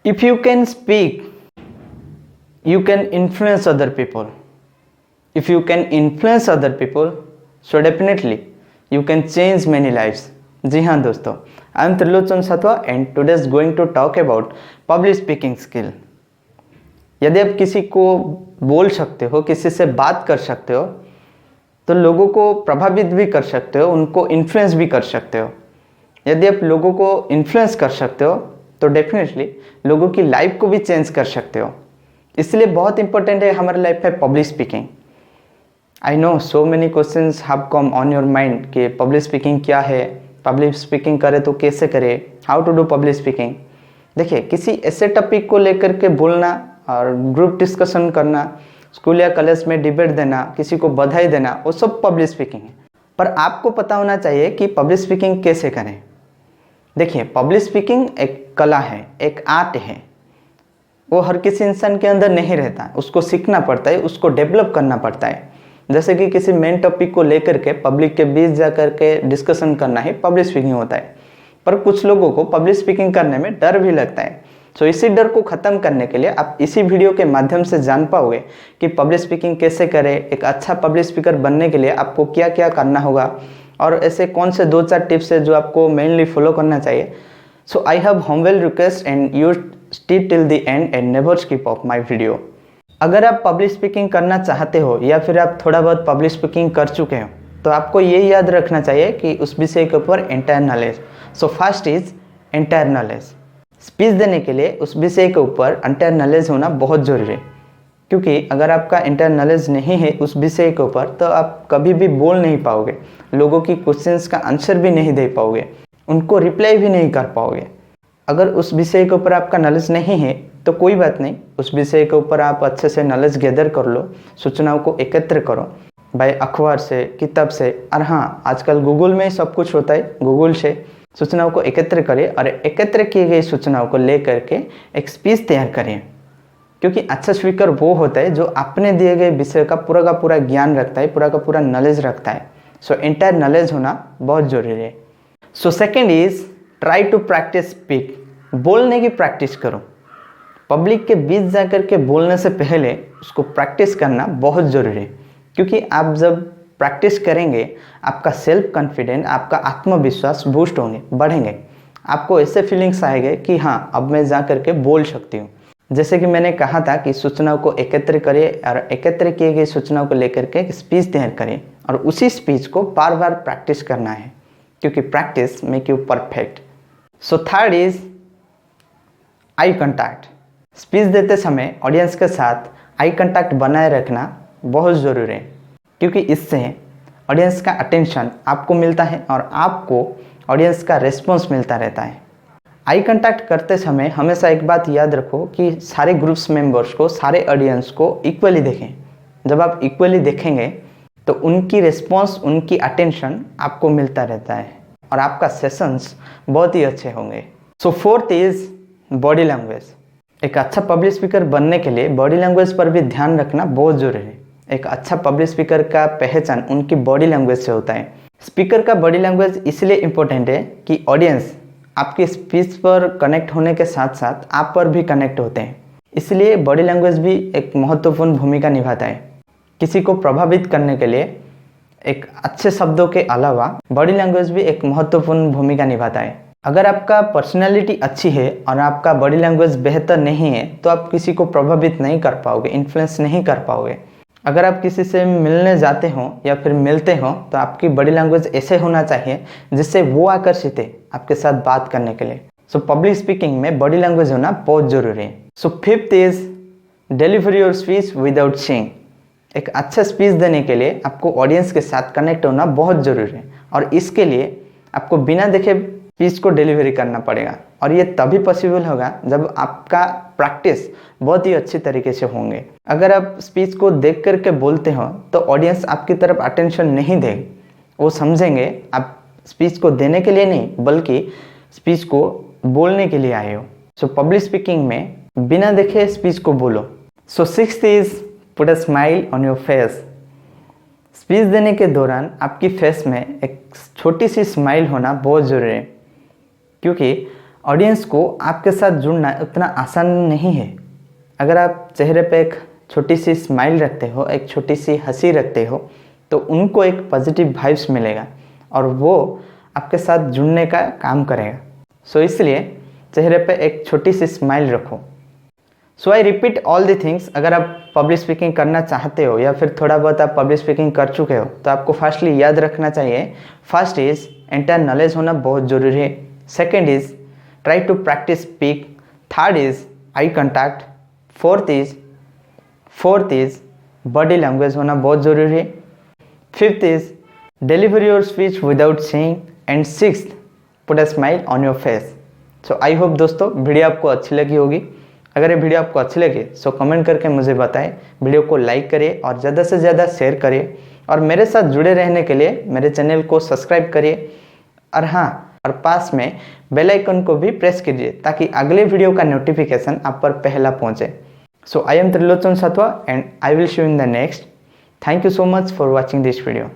If you can speak, you can influence other people. If you can influence other people, so definitely you can change many lives. जी हाँ दोस्तों, I am Trilochan Satwa and today is going to talk about public speaking skill. यदि आप किसी को बोल सकते हो, किसी से बात कर सकते हो, तो लोगों को प्रभावित भी कर सकते हो, उनको इन्फ्लुएंस भी कर सकते हो। यदि आप लोगों को इन्फ्लुएंस कर सकते हो तो डेफिनेटली लोगों की लाइफ को भी चेंज कर सकते हो। इसलिए बहुत इंपॉर्टेंट है हमारी लाइफ में public speaking. I know so many questions have come on your mind कि पब्लिक स्पीकिंग क्या है, पब्लिक स्पीकिंग करे तो कैसे करे, how to do public speaking. देखिए, किसी ऐसे टॉपिक को लेकर के बोलना और ग्रुप डिस्कशन करना, स्कूल या कॉलेज में डिबेट देना, किसी को बधाई देना, वो सब पब्लिक स्पीकिंग है। पर आपको पता होना चाहिए कि पब्लिक स्पीकिंग कैसे करें। देखिए, पब्लिक स्पीकिंग एक कला है, एक आर्ट है। वो हर किसी इंसान के अंदर नहीं रहता, उसको सीखना पड़ता है, उसको डेवलप करना पड़ता है। जैसे कि किसी मेन टॉपिक को लेकर के पब्लिक के बीच जा कर के डिस्कशन करना ही पब्लिक स्पीकिंग होता है। पर कुछ लोगों को पब्लिक स्पीकिंग करने में डर भी लगता है। सो इसी डर को ख़त्म करने के लिए आप इसी वीडियो के माध्यम से जान पाओगे कि पब्लिक स्पीकिंग कैसे करें। एक अच्छा पब्लिक स्पीकर बनने के लिए आपको क्या क्या करना होगा और ऐसे कौन से 2-4 टिप्स है जो आपको मेनली फॉलो करना चाहिए। So I have humble request and you stay till the end and never skip of my video. अगर आप पब्लिक स्पीकिंग करना चाहते हो या फिर आप थोड़ा बहुत पब्लिक स्पीकिंग कर चुके हो तो आपको ये याद रखना चाहिए कि उस विषय के ऊपर entire knowledge. So first is entire knowledge. Speech देने के लिए उस विषय के ऊपर एंटायर नॉलेज होना बहुत ज़रूरी है, क्योंकि अगर आपका एंटायर नॉलेज नहीं है उस विषय के ऊपर तो आप कभी भी बोल नहीं पाओगे, लोगों की क्वेश्चंस का आंसर भी नहीं दे पाओगे, उनको रिप्लाई भी नहीं कर पाओगे। अगर उस विषय के ऊपर आपका नॉलेज नहीं है तो कोई बात नहीं, उस विषय के ऊपर आप अच्छे से नॉलेज गैदर कर लो, सूचनाओं को एकत्र करो भाई, अखबार से, किताब से, और हाँ आजकल गूगल में सब कुछ होता है, गूगल से सूचनाओं को एकत्र करिए और एकत्र किए गए सूचनाओं को ले करके एक स्पीच तैयार करिए। क्योंकि अच्छा स्पीकर वो होता है जो अपने दिए गए विषय का पूरा ज्ञान रखता है, पूरा का पूरा नॉलेज रखता है। सो एंटायर नॉलेज होना बहुत ज़रूरी है। So second is try to practise speak. बोलने की प्रैक्टिस करो। पब्लिक के बीच जाकर के बोलने से पहले उसको प्रैक्टिस करना बहुत ज़रूरी है, क्योंकि आप जब प्रैक्टिस करेंगे आपका सेल्फ कॉन्फिडेंस, आपका आत्मविश्वास बूस्ट होंगे, बढ़ेंगे। आपको ऐसे फीलिंग्स आएंगे कि हाँ अब मैं जा करके बोल सकती हूँ। जैसे कि मैंने कहा था कि सूचनाओं को एकत्र करिए और एकत्र किए गए सूचनाओं को लेकर के एक स्पीच तैयार करिए और उसी स्पीच को बार बार प्रैक्टिस करना है, क्योंकि practice make you perfect. So third is I contact. Speech देते समय ऑडियंस के साथ आई कंटैक्ट बनाए रखना बहुत ज़रूरी है, क्योंकि इससे ऑडियंस का अटेंशन आपको मिलता है और आपको ऑडियंस का रिस्पॉन्स मिलता रहता है। आई कंटैक्ट करते समय हमेशा एक बात याद रखो कि सारे ग्रुप्स मेंबर्स को, सारे ऑडियंस को इक्वली देखें। जब आप इक्वली देखेंगे तो उनकी रिस्पॉन्स, उनकी अटेंशन आपको मिलता रहता है और आपका सेशंस बहुत ही अच्छे होंगे। सो फोर्थ इज बॉडी लैंग्वेज। एक अच्छा पब्लिक स्पीकर बनने के लिए बॉडी लैंग्वेज पर भी ध्यान रखना बहुत ज़रूरी है। एक अच्छा पब्लिक स्पीकर का पहचान उनकी बॉडी लैंग्वेज से होता है। स्पीकर का बॉडी लैंग्वेज इसलिए इम्पोर्टेंट है कि ऑडियंस आपकी स्पीच पर कनेक्ट होने के साथ साथ आप पर भी कनेक्ट होते हैं, इसलिए बॉडी लैंग्वेज भी एक महत्वपूर्ण भूमिका निभाता है। किसी को प्रभावित करने के लिए एक अच्छे शब्दों के अलावा बॉडी लैंग्वेज भी एक महत्वपूर्ण भूमिका निभाता है। अगर आपका पर्सनैलिटी अच्छी है और आपका बॉडी लैंग्वेज बेहतर नहीं है तो आप किसी को प्रभावित नहीं कर पाओगे, इन्फ्लुएंस नहीं कर पाओगे। अगर आप किसी से मिलने जाते हो या फिर मिलते हो तो आपकी बॉडी लैंग्वेज ऐसे होना चाहिए जिससे वो आकर्षित है आपके साथ बात करने के लिए। सो पब्लिक स्पीकिंग में बॉडी लैंग्वेज होना बहुत ज़रूरी है। So fifth is deliver your speech without saying. एक अच्छा स्पीच देने के लिए आपको ऑडियंस के साथ कनेक्ट होना बहुत ज़रूरी है और इसके लिए आपको बिना देखे स्पीच को डिलीवरी करना पड़ेगा और ये तभी पॉसिबल होगा जब आपका प्रैक्टिस बहुत ही अच्छी तरीके से होंगे। अगर आप स्पीच को देख करके बोलते हो तो ऑडियंस आपकी तरफ अटेंशन नहीं देगी, वो समझेंगे आप स्पीच को देने के लिए नहीं बल्कि स्पीच को बोलने के लिए आए हो। सो पब्लिक स्पीकिंग में बिना देखे स्पीच को बोलो। So sixth is put a smile on your face. Speech देने के दौरान आपकी फेस में एक छोटी सी स्माइल होना बहुत ज़रूरी है, क्योंकि ऑडियंस को आपके साथ जुड़ना उतना आसान नहीं है। अगर आप चेहरे पे एक छोटी सी स्माइल रखते हो, एक छोटी सी हंसी रखते हो, तो उनको एक पॉजिटिव वाइब्स मिलेगा और वो आपके साथ जुड़ने का काम करेगा। सो इसलिए चेहरे पे एक छोटी सी स्माइल रखो। So I repeat all the things. अगर आप पब्लिक स्पीकिंग करना चाहते हो या फिर थोड़ा बहुत आप पब्लिक स्पीकिंग कर चुके हो तो आपको फर्स्टली याद रखना चाहिए, फर्स्ट इज इंटर नॉलेज होना बहुत ज़रूरी है। Second is try to practise speak. Third is eye contact. Fourth is body language होना बहुत ज़रूरी है। Fifth is deliver your speech without saying. And sixth, put a smile on your face. So I hope दोस्तों video आपको अच्छी लगी होगी। अगर ये वीडियो आपको अच्छी लगे सो कमेंट करके मुझे बताएं, वीडियो को लाइक करिए और ज़्यादा से ज़्यादा शेयर करिए और मेरे साथ जुड़े रहने के लिए मेरे चैनल को सब्सक्राइब करिए और हाँ, और पास में बेल आइकन को भी प्रेस कीजिए ताकि अगले वीडियो का नोटिफिकेशन आप पर पहला पहुंचे। सो आई एम त्रिलोचन सातवा and I will see you in the next. Thank you so much for watching this video.